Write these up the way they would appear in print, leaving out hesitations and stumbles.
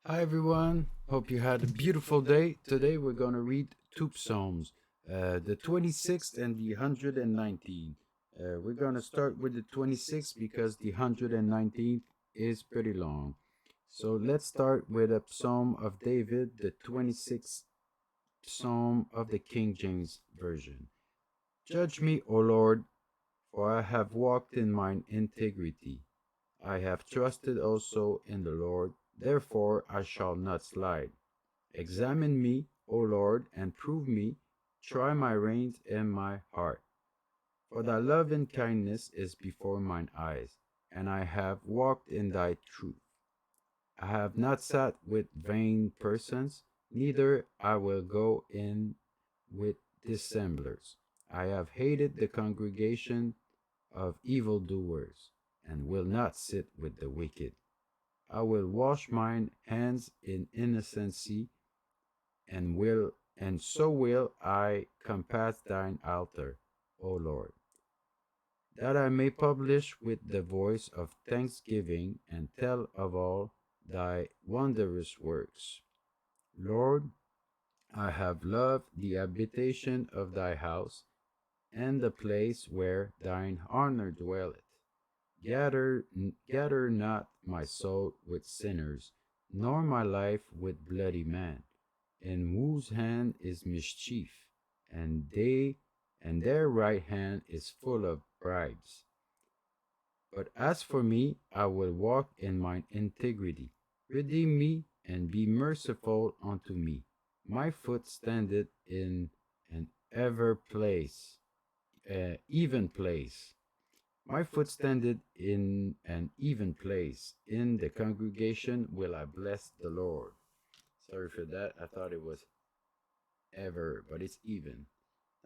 Hi everyone, hope you had a beautiful day. Today we're going to read two psalms, the 26th and the 119th. We're going to start with the 26th because the 119th is pretty long. So let's start with a psalm of David, the 26th psalm of the King James Version. Judge me, O Lord, for I have walked in mine integrity. I have trusted also in the Lord, therefore I shall not slide. Examine me, O Lord, and prove me. Try my reins and my heart. For thy love and kindness is before mine eyes, and I have walked in thy truth. I have not sat with vain persons, neither I will go in with dissemblers. I have hated the congregation of evildoers, and will not sit with the wicked. I will wash mine hands in innocency, and so will I compass thine altar, O Lord, that I may publish with the voice of thanksgiving and tell of all thy wondrous works. Lord, I have loved the habitation of thy house, and the place where thine honor dwelleth. Gather not my soul with sinners, nor my life with bloody men, in whose hand is mischief, and their right hand is full of bribes. But as for me, I will walk in mine integrity. Redeem me, and be merciful unto me. My foot standeth in an even place. My foot standeth in an even place. In the congregation will I bless the Lord. Sorry for that. I thought it was ever, but it's even.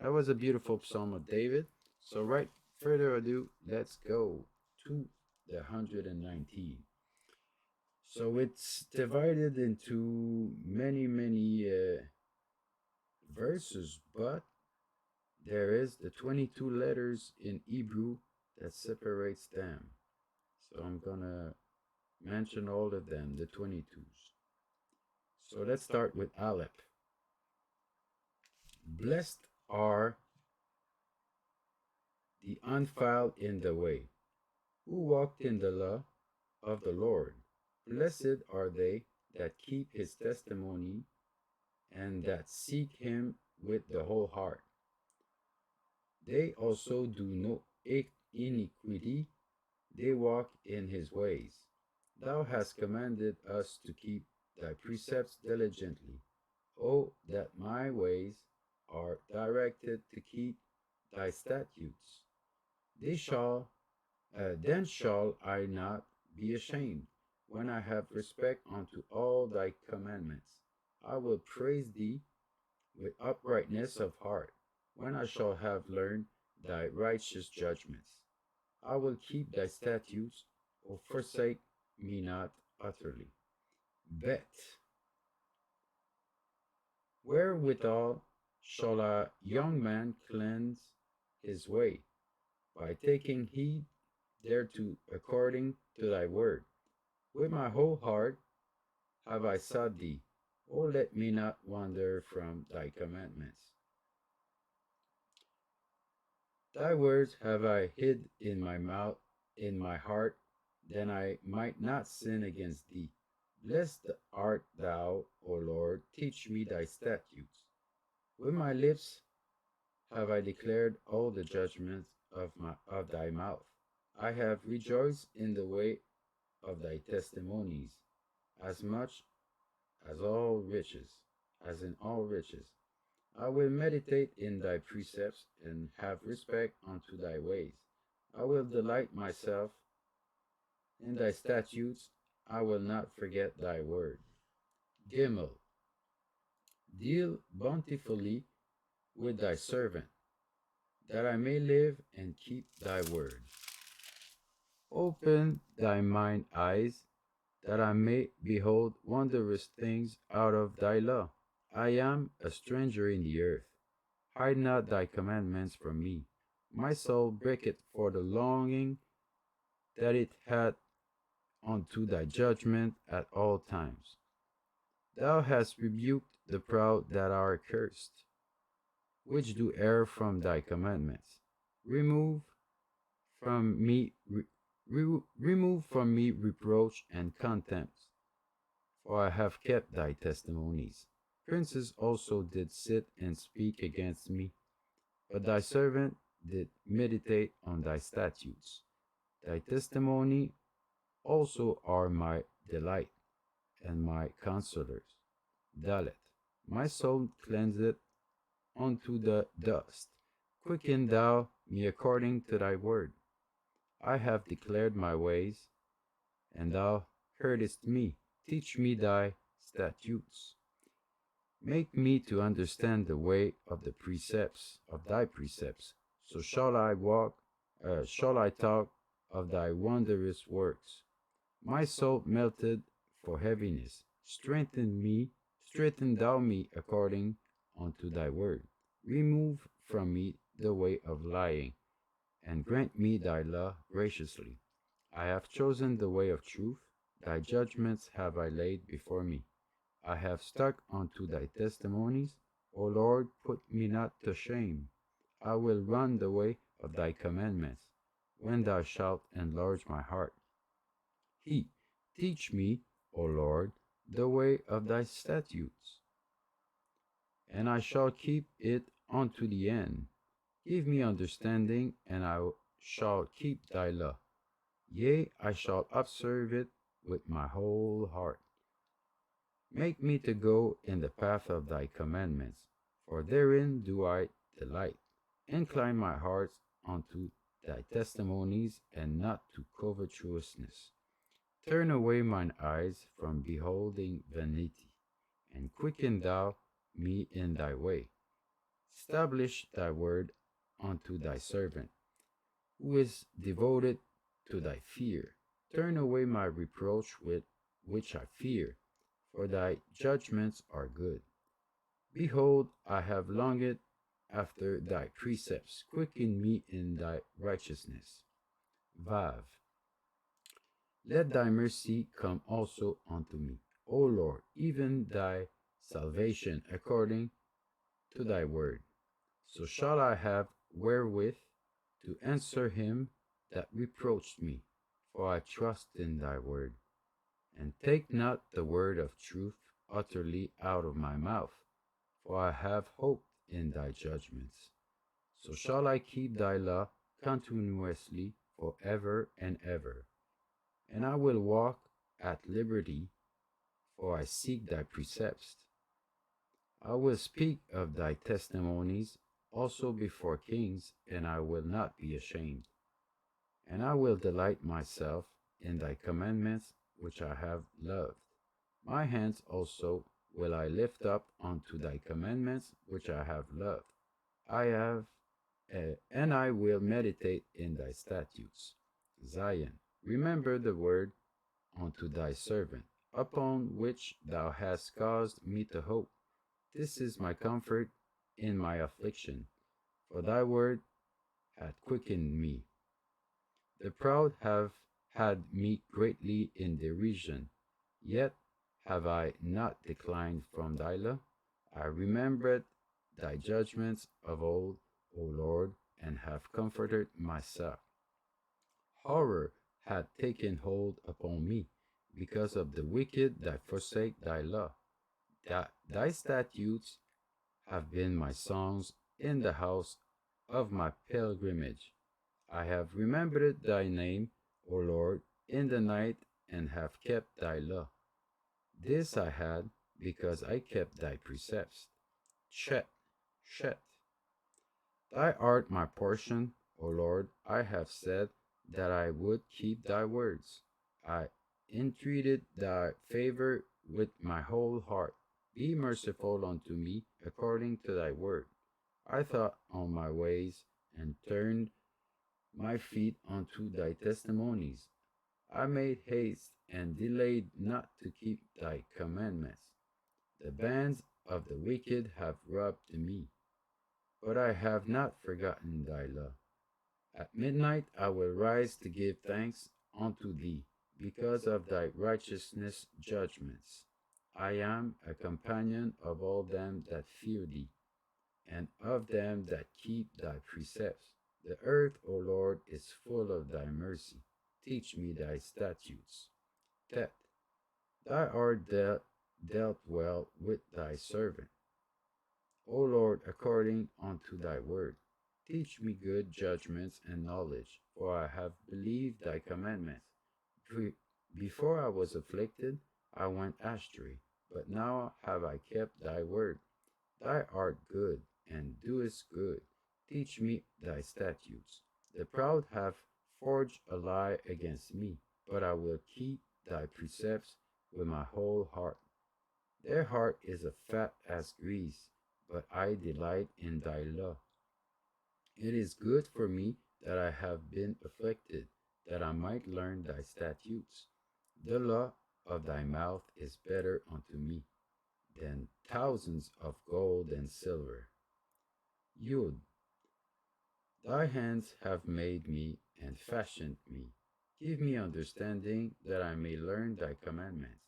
That was a beautiful psalm of David. So, right, further ado, let's go to the 119. So, it's divided into many verses, but there is the 22 letters in Hebrew that separates them. So, I'm gonna mention all of them, the 22s. So, let's start with Aleph. Blessed are the undefiled in the way, who walked in the law of the Lord. Blessed are they that keep his testimony and that seek him with the whole heart. They also do no iniquity, they walk in his ways. Thou hast commanded us to keep thy precepts diligently. Oh, that my ways are directed to keep thy statutes. Then shall I not be ashamed, when I have respect unto all thy commandments. I will praise thee with uprightness of heart, when I shall have learned thy righteous judgments. I will keep thy statutes, O forsake me not utterly. Bet. Wherewithal shall a young man cleanse his way? By taking heed thereto according to thy word. With my whole heart have I sought thee. O let me not wander from thy commandments. Thy words have I hid in my mouth, in my heart, that I might not sin against thee. Blessed art thou, O Lord, teach me thy statutes. With my lips have I declared all the judgments of thy mouth. I have rejoiced in the way of thy testimonies, as much as in all riches. I will meditate in thy precepts, and have respect unto thy ways. I will delight myself in thy statutes. I will not forget thy word. Gimel. Deal bountifully with thy servant, that I may live and keep thy word. Open thy mine eyes, that I may behold wondrous things out of thy law. I am a stranger in the earth. Hide not thy commandments from me. My soul breaketh for the longing that it hath unto thy judgment at all times. Thou hast rebuked the proud that are cursed, which do err from thy commandments. Remove from me remove from me reproach and contempt, for I have kept thy testimonies. Princes also did sit and speak against me, but thy servant did meditate on thy statutes. Thy testimony also are my delight and my consolers. Dalet. My soul cleanseth unto the dust. Quicken thou me according to thy word. I have declared my ways, and thou heardest me. Teach me thy statutes. Make me to understand the way of the precepts of thy precepts. So shall I talk of thy wondrous works. My soul melted for heaviness. Strengthen thou me according unto thy word. Remove from me the way of lying, and grant me thy law graciously. I have chosen the way of truth, thy judgments have I laid before me. I have stuck unto thy testimonies. O Lord, put me not to shame. I will run the way of thy commandments, when thou shalt enlarge my heart. Teach me, O Lord, the way of thy statutes, and I shall keep it unto the end. Give me understanding, and I shall keep thy law. Yea, I shall observe it with my whole heart. Make me to go in the path of thy commandments, for therein do I delight. Incline my heart unto thy testimonies, and not to covetousness. Turn away mine eyes from beholding vanity, and quicken thou me in thy way. Establish thy word unto thy servant, who is devoted to thy fear. Turn away my reproach with which I fear, for thy judgments are good. Behold, I have longed after thy precepts. Quicken me in thy righteousness. Vav. Let thy mercy come also unto me, O Lord, even thy salvation according to thy word. So shall I have wherewith to answer him that reproached me, for I trust in thy word. And take not the word of truth utterly out of my mouth, for I have hoped in thy judgments. So shall I keep thy law continuously for ever and ever. And I will walk at liberty, for I seek thy precepts. I will speak of thy testimonies also before kings, and I will not be ashamed. And I will delight myself in thy commandments which I have loved. My hands also will I lift up unto thy commandments which I have loved. And I will meditate in thy statutes. Zion, remember the word unto thy servant, upon which thou hast caused me to hope. This is my comfort in my affliction, for thy word hath quickened me. The proud have had me greatly in derision, yet have I not declined from thy law. I remembered thy judgments of old, O Lord, and have comforted myself. Horror hath taken hold upon me, because of the wicked that forsake thy law. Thy statutes have been my songs in the house of my pilgrimage. I have remembered thy name, O Lord, in the night, and have kept thy law. This I had, because I kept thy precepts. Shet, Shet. Thy art my portion, O Lord. I have said that I would keep thy words. I entreated thy favor with my whole heart. Be merciful unto me according to thy word. I thought on my ways, and turned my feet unto thy testimonies. I made haste and delayed not to keep thy commandments. The bands of the wicked have robbed me, but I have not forgotten thy law. At midnight I will rise to give thanks unto thee, because of thy righteousness judgments. I am a companion of all them that fear thee, and of them that keep thy precepts. The earth, O Lord, is full of thy mercy. Teach me thy statutes. Teth, thou art dealt well with thy servant. O Lord, according unto thy word. Teach me good judgments and knowledge, for I have believed thy commandments. Before I was afflicted, I went astray, but now have I kept thy word. Thou art good, and doest good. Teach me thy statutes. The proud have forged a lie against me, but I will keep thy precepts with my whole heart. Their heart is as fat as grease, but I delight in thy law. It is good for me that I have been afflicted, that I might learn thy statutes. The law of thy mouth is better unto me than thousands of gold and silver. Yud, thy hands have made me and fashioned me. Give me understanding that I may learn thy commandments.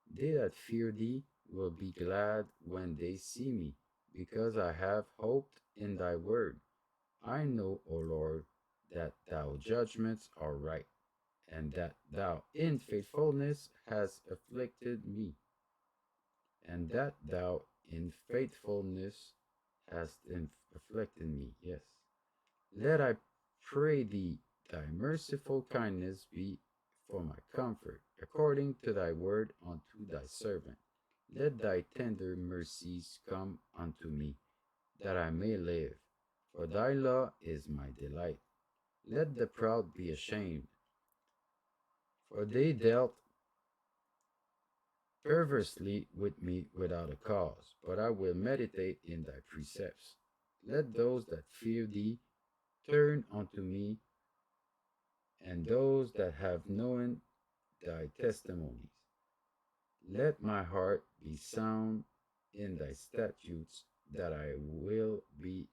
They that fear thee will be glad when they see me, because I have hoped in thy word. I know, O Lord, that thy judgments are right, and that thou in faithfulness hast afflicted me, and that thou in faithfulness hast afflicted me. Yes. Let I pray thee thy merciful kindness be for my comfort, according to thy word unto thy servant. Let thy tender mercies come unto me, that I may live. For thy law is my delight. Let the proud be ashamed, for they dealt perversely with me without a cause. But I will meditate in thy precepts. Let those that fear thee turn unto me, and those that have known thy testimonies. Let my heart be sound in thy statutes, that I be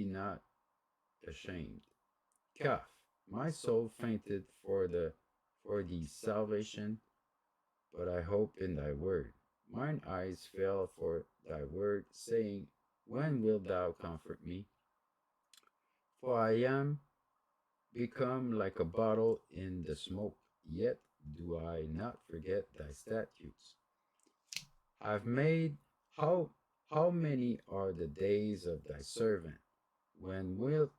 not ashamed. Kaf, my soul fainted for thee salvation, but I hope in thy word. Mine eyes fell for thy word, saying, when wilt thou comfort me? For I am become like a bottle in the smoke, yet do I not forget thy statutes. I've made how many are the days of thy servant? When wilt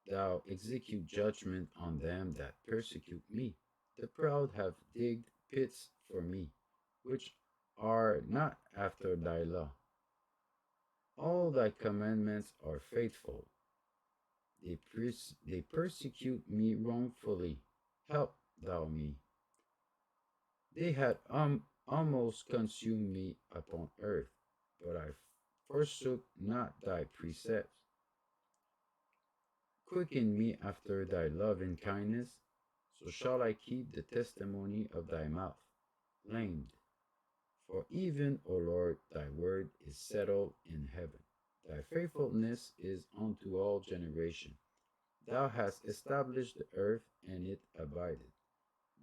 thou execute judgment on them that persecute me? The proud have digged pits for me, which are not after thy law. All thy commandments are faithful. They persecute me wrongfully. Help thou me. They had almost consumed me upon earth, but I forsook not thy precepts. Quicken me after thy loving kindness, so shall I keep the testimony of thy mouth. Lamed. For even, O Lord, thy word is settled in heaven. Thy faithfulness is unto all generation. Thou hast established the earth, and it abideth.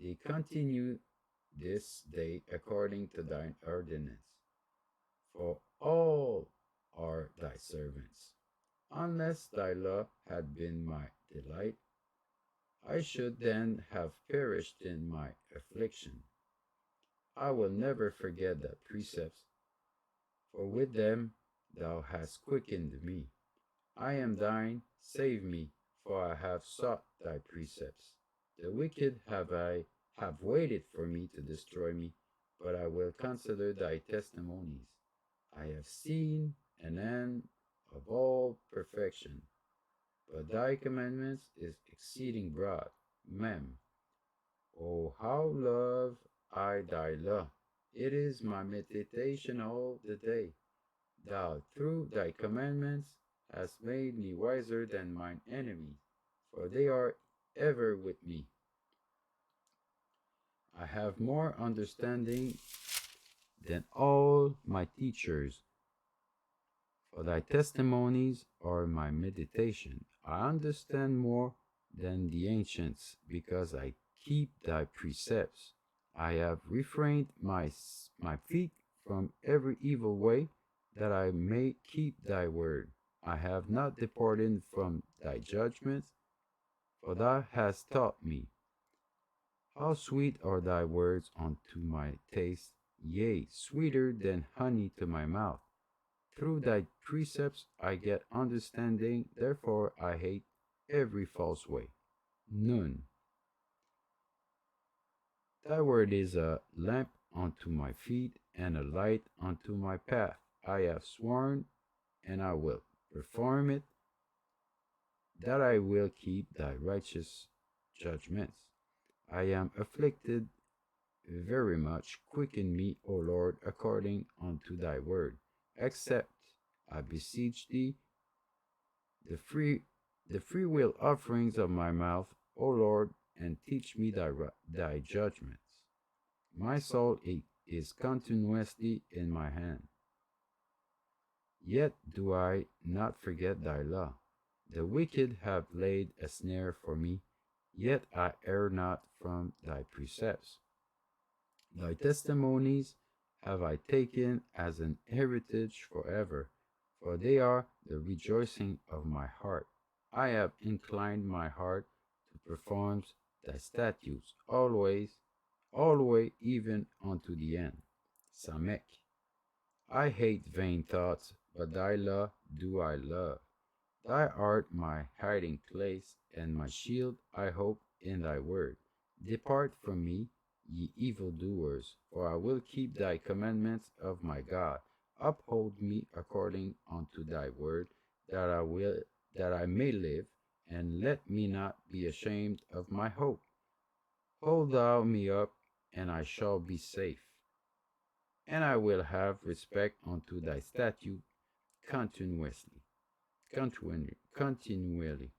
They continue this day according to thine ordinance. For all are thy servants. Unless thy law had been my delight, I should then have perished in my affliction. I will never forget thy precepts, for with them thou hast quickened me. I am thine, save me, for I have sought thy precepts. The wicked have waited for me to destroy me, but I will consider thy testimonies. I have seen an end of all perfection, but thy commandments is exceeding broad. Mem. Oh, how love I thy law! It is my meditation all the day. Thou, through thy commandments, hast made me wiser than mine enemies, for they are ever with me. I have more understanding than all my teachers, for thy testimonies are my meditation. I understand more than the ancients, because I keep thy precepts. I have refrained my feet from every evil way, that I may keep thy word. I have not departed from thy judgments, for thou hast taught me. How sweet are thy words unto my taste, yea, sweeter than honey to my mouth. Through thy precepts I get understanding, therefore I hate every false way. Nun. Thy word is a lamp unto my feet and a light unto my path. I have sworn, and I will perform it, that I will keep thy righteous judgments. I am afflicted very much. Quicken me, O Lord, according unto thy word. Accept, I beseech thee, the free the freewill offerings of my mouth, O Lord, and teach me thy judgments. My soul is continuously in my hand. Yet do I not forget thy law. The wicked have laid a snare for me, yet I err not from thy precepts. Thy testimonies have I taken as an heritage forever, for they are the rejoicing of my heart. I have inclined my heart to perform thy statutes always, even unto the end. Samek. I hate vain thoughts, but thy law do I love. Thou art my hiding place and my shield. I hope in thy word. Depart from me, ye evildoers, for I will keep thy commandments of my God. Uphold me according unto thy word, that I may live, and let me not be ashamed of my hope. Hold thou me up, and I shall be safe, and I will have respect unto thy statute continuously. Continually.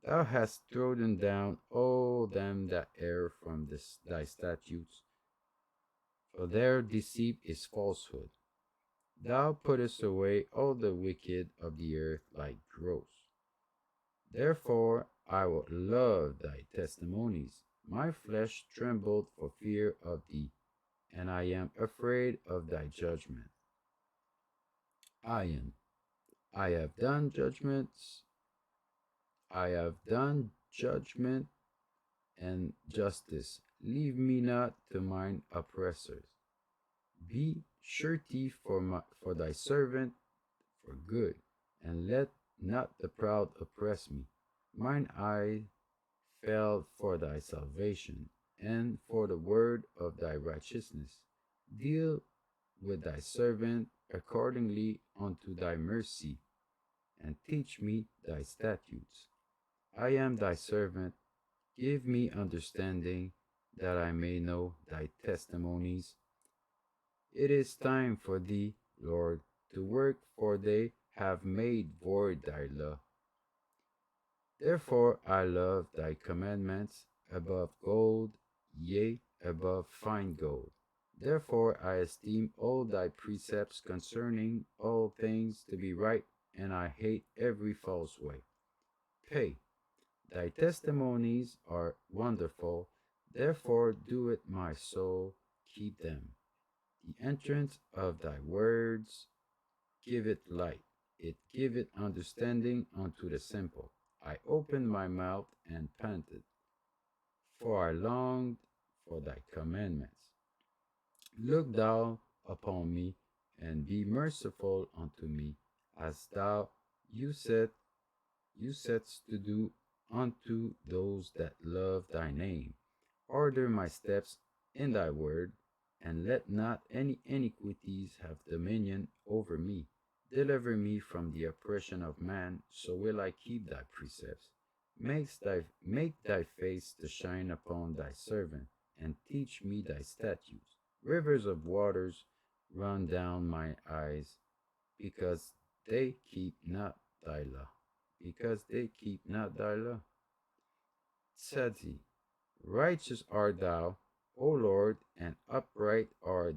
Thou hast trodden down all them that err from thy statutes, for their deceit is falsehood. Thou puttest away all the wicked of the earth like dross. Therefore I will love thy testimonies. My flesh trembled for fear of thee, and I am afraid of thy judgment. Ayin. I have done judgments. I have done judgment and justice. Leave me not to mine oppressors. Be surety for thy servant for good, and let not the proud oppress me. Mine eye fell for thy salvation, and for the word of thy righteousness. Deal with thy servant accordingly unto thy mercy, and teach me thy statutes. I am thy servant. Give me understanding, that I may know thy testimonies. It is time for thee, Lord, to work, for they have made void thy law. Therefore I love thy commandments above gold, yea, above fine gold. Therefore I esteem all thy precepts concerning all things to be right, and I hate every false way. Pay. Thy testimonies are wonderful, therefore do it my soul, keep them. The entrance of thy words give it light, it giveth understanding unto the simple. I opened my mouth and panted, for I longed for thy commandments. Look thou upon me, and be merciful unto me, as thou saidst to do unto those that love thy name. Order my steps in thy word, and let not any iniquities have dominion over me. Deliver me from the oppression of man, so will I keep thy precepts. Make thy face to shine upon thy servant, and teach me thy statutes. Rivers of waters run down my eyes, because they keep not thy law. Because they keep not thy law. Tzadi. Righteous art thou, O Lord, and upright are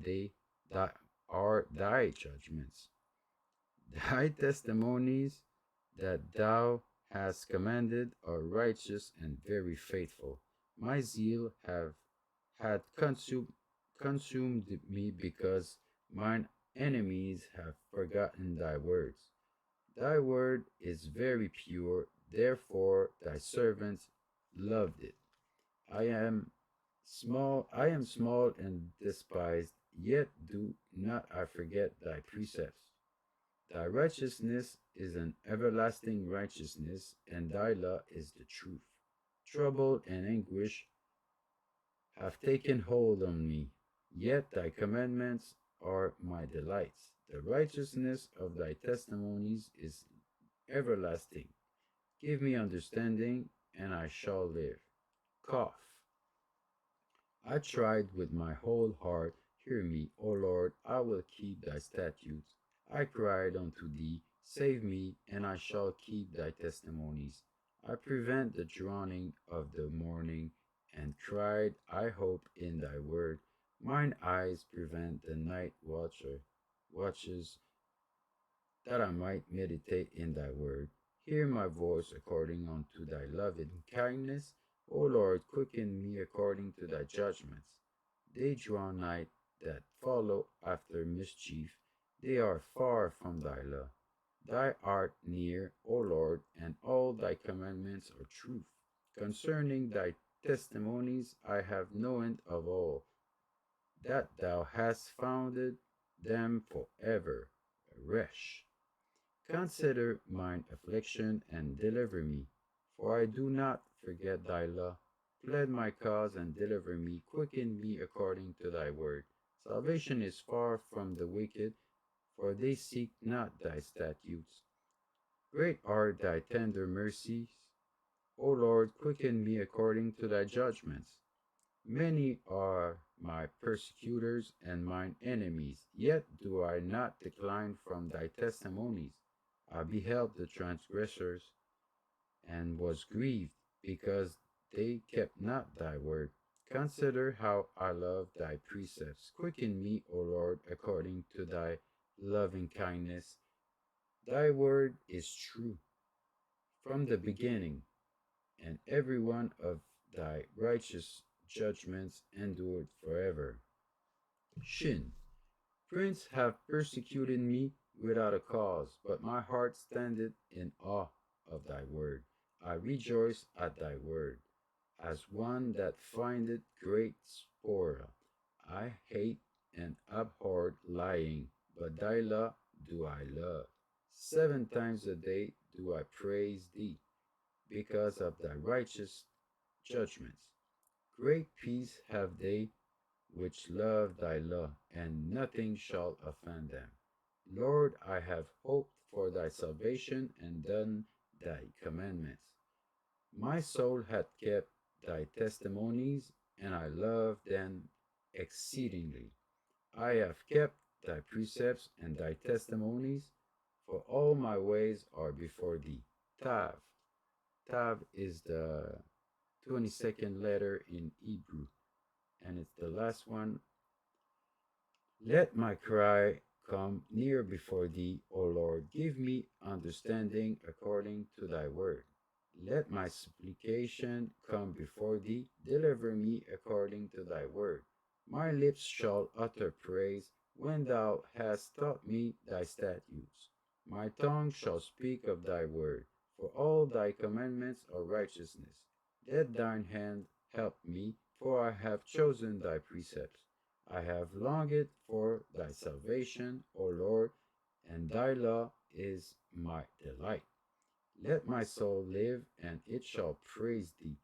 thy judgments. Thy testimonies that thou hast commanded are righteous and very faithful. My zeal had consumed me, because mine enemies have forgotten thy words. Thy word is very pure, therefore thy servants loved it. I am small and despised, yet do not I forget thy precepts. Thy righteousness is an everlasting righteousness, and thy law is the truth. Trouble and anguish have taken hold on me, yet thy commandments are my delights. The righteousness of thy testimonies is everlasting. Give me understanding, and I shall live. Cough. I tried with my whole heart. Hear me, O Lord, I will keep thy statutes. I cried unto thee, save me, and I shall keep thy testimonies. I prevent the drowning of the morning, and cried, I hope in thy word. Mine eyes prevent the night watches, that I might meditate in thy word. Hear my voice according unto thy loving kindness. O Lord, quicken me according to thy judgments. They draw nigh that follow after mischief. They are far from thy law. Thou art near, O Lord, and all thy commandments are truth. Concerning thy testimonies I have known of all, that thou hast founded them forever. Resh. Consider mine affliction and deliver me, for I do not forget thy law. Plead my cause and deliver me, quicken me according to thy word. Salvation is far from the wicked, for they seek not thy statutes. Great are thy tender mercies, O Lord, quicken me according to thy judgments. Many are my persecutors and mine enemies, yet do I not decline from thy testimonies. I beheld the transgressors, and was grieved, because they kept not thy word. Consider how I love thy precepts. Quicken me, O Lord, according to thy loving kindness. Thy word is true from the beginning, and every one of thy righteous judgments endured forever. Shin. Prince have persecuted me without a cause, but my heart standeth in awe of thy word. I rejoice at thy word, as one that findeth great spoil. I hate and abhor lying, but thy law do I love. 7 times a day do I praise thee, because of thy righteous judgments. Great peace have they which love thy law, and nothing shall offend them. Lord, I have hoped for thy salvation, and done thy commandments. My soul hath kept thy testimonies, and I love them exceedingly. I have kept thy precepts and thy testimonies, for all my ways are before thee. Tav. Tav is the 22nd letter in Hebrew, and it's the last one. Let my cry come near before thee, O Lord. Give me understanding according to thy word. Let my supplication come before thee. Deliver me according to thy word. My lips shall utter praise when thou hast taught me thy statutes. My tongue shall speak of thy word, for all thy commandments are righteousness. Let thine hand help me, for I have chosen thy precepts. I have longed for thy salvation, O Lord, and thy law is my delight. Let my soul live, and it shall praise thee,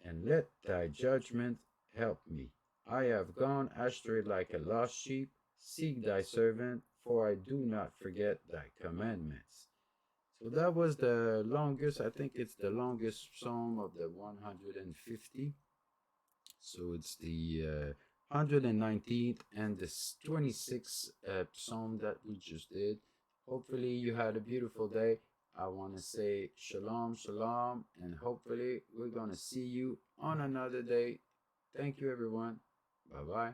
and let thy judgment help me. I have gone astray like a lost sheep. Seek thy servant, for I do not forget thy commandments. So that was the longest, I think it's the longest psalm of the 150. So it's the 119th and the 26th psalm that we just did. Hopefully you had a beautiful day. I want to say shalom, shalom, and hopefully we're going to see you on another day. Thank you, everyone. Bye-bye.